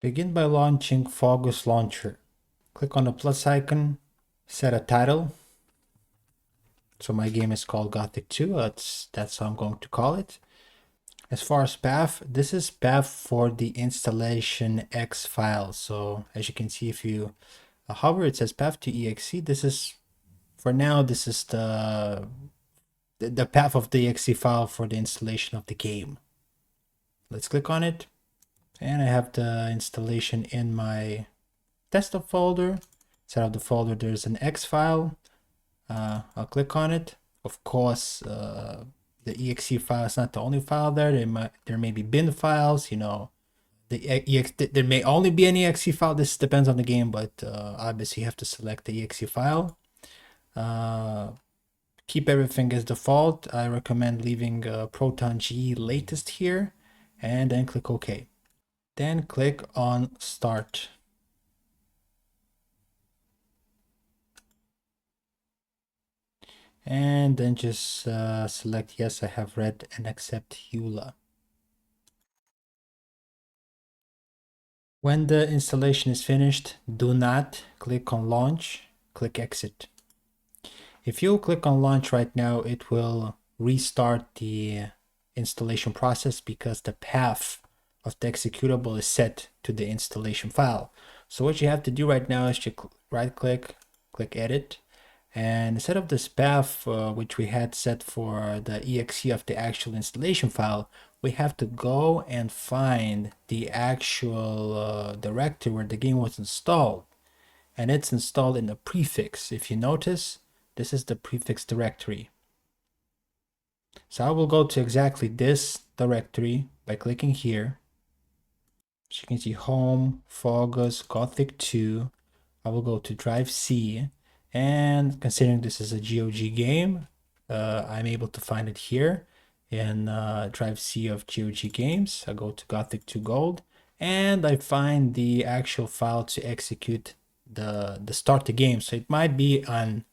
Begin by launching Faugus Launcher. Click on the plus icon, set a title. So my game is called Gothic 2, that's how I'm going to call it. As far as path, this is path for the installation X file. So as you can see, if you hover, it says path to exe. This is, for now, this is the path of the exe file for the installation of the game. Let's click on it. And I have the installation in my desktop folder. Inside of the folder, there's an X file. I'll click on it. Of course, the exe file is not the only file there. There may be bin files, you know. There may only be an exe file. This depends on the game, but obviously you have to select the exe file. Keep everything as default. I recommend leaving proton GE latest here, and then click OK. Then click on Start. And then just select yes, I have read, and accept EULA. When the installation is finished, do not click on Launch, click Exit. If you click on Launch right now, it will restart the installation process because the path of the executable is set to the installation file. So what you have to do right now is to right click, click Edit, and instead of this path which we had set for the exe of the actual installation file, we have to go and find the actual directory where the game was installed. And it's installed in the prefix. If you notice, this is the prefix directory. So I will go to exactly this directory by clicking here. So you can see Home, Faugus, Gothic 2. I will go to Drive C. And considering this is a GOG game, I'm able to find it here in Drive C of GOG games. I go to Gothic 2 Gold, and I find the actual file to execute the start the game. So it might be on,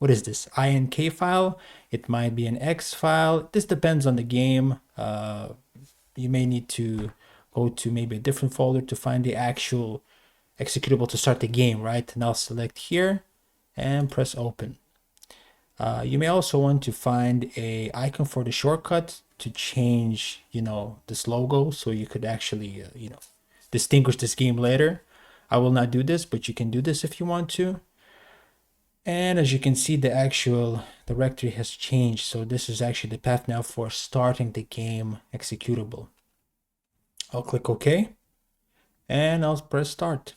what is this, INK file? It might be an X file. This depends on the game. You may need to go to maybe a different folder to find the actual executable to start the game, right? And I'll select here and press open. You may also want to find a icon for the shortcut to change, you know, this logo, so you could actually, you know, distinguish this game later. I will not do this, but you can do this if you want to. And as you can see, the actual directory has changed. So this is actually the path now for starting the game executable. I'll click OK, and I'll press start.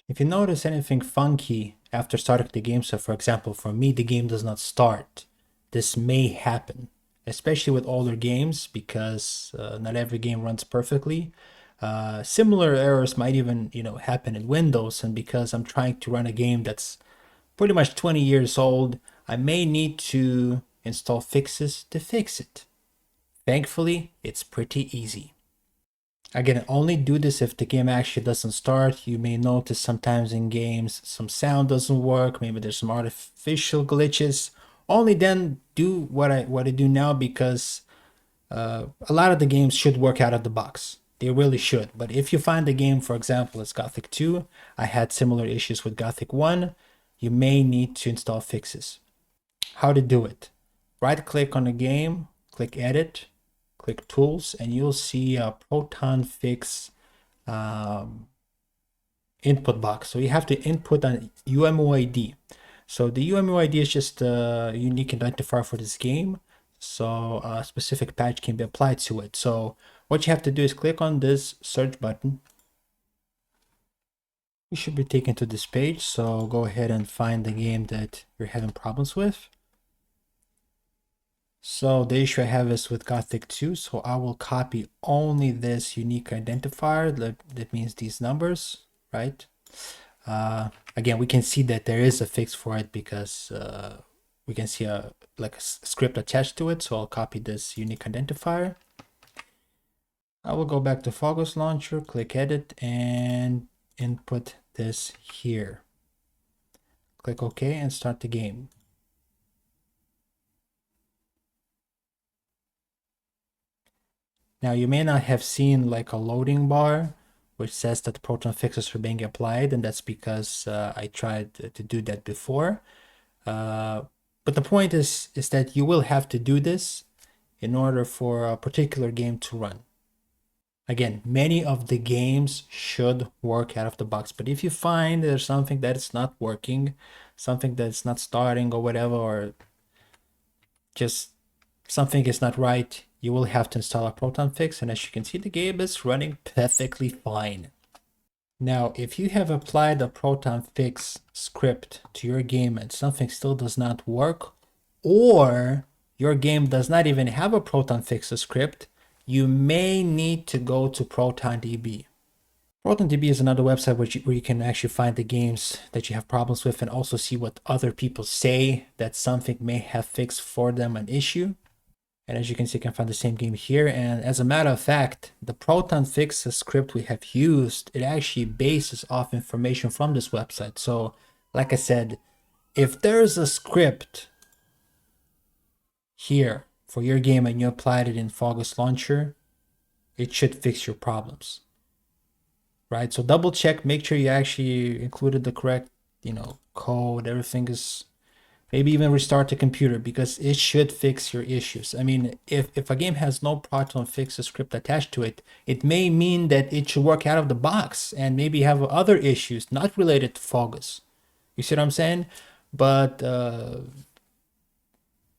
If you notice anything funky after starting the game, so for example, for me, the game does not start, this may happen, especially with older games, because not every game runs perfectly. Similar errors might even, you know, happen in Windows, and because I'm trying to run a game that's pretty much 20 years old, I may need to install fixes to fix it. Thankfully, it's pretty easy. Again, only do this if the game actually doesn't start. You may notice sometimes in games some sound doesn't work, maybe there's some artificial glitches. Only then do what I do now, because a lot of the games should work out of the box. They really should. But if you find a game, for example, it's Gothic 2, I had similar issues with Gothic 1, you may need to install fixes. How to do it? Right click on the game, click Edit, click Tools, and you'll see a Proton Fix input box. So you have to input an UMUID. So the UMUID is just a unique identifier for this game. So a specific patch can be applied to it. So what you have to do is click on this search button. You should be taken to this page. So go ahead and find the game that you're having problems with. So the issue I have is with Gothic 2, so I will copy only this unique identifier. That means these numbers, right? Again, we can see that there is a fix for it because we can see a script attached to it. So I'll copy this unique identifier. I will go back to Faugus Launcher, click Edit, and input this here. Click OK and start the game. Now you may not have seen like a loading bar which says that the proton fixes are being applied, and that's because I tried to do that before. But the point is that you will have to do this in order for a particular game to run. Again, many of the games should work out of the box, but if you find there's something that is not working, something that's not starting or whatever, or just something is not right, you will have to install a proton fix, and as you can see, the game is running perfectly fine. Now, if you have applied a proton fix script to your game and something still does not work, or your game does not even have a proton fix script, you may need to go to ProtonDB. ProtonDB is another website where you can actually find the games that you have problems with and also see what other people say that something may have fixed for them an issue. And as you can see, you can find the same game here. And as a matter of fact, the proton fix script we have used, it actually bases off information from this website. So like I said, if there's a script here for your game and you applied it in Faugus Launcher, it should fix your problems, right? So double check, make sure you actually included the correct, code, everything is, maybe even restart the computer because it should fix your issues. I mean, if a game has no proton fix script attached to it, it may mean that it should work out of the box and maybe have other issues not related to Faugus. You see what I'm saying? But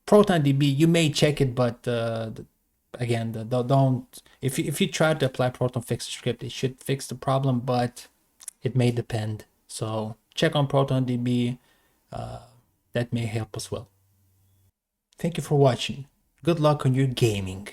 ProtonDB, you may check it, but again, don't. If you try to apply proton fix script, it should fix the problem, but it may depend. So check on ProtonDB. That may help as well. Thank you for watching. Good luck on your gaming.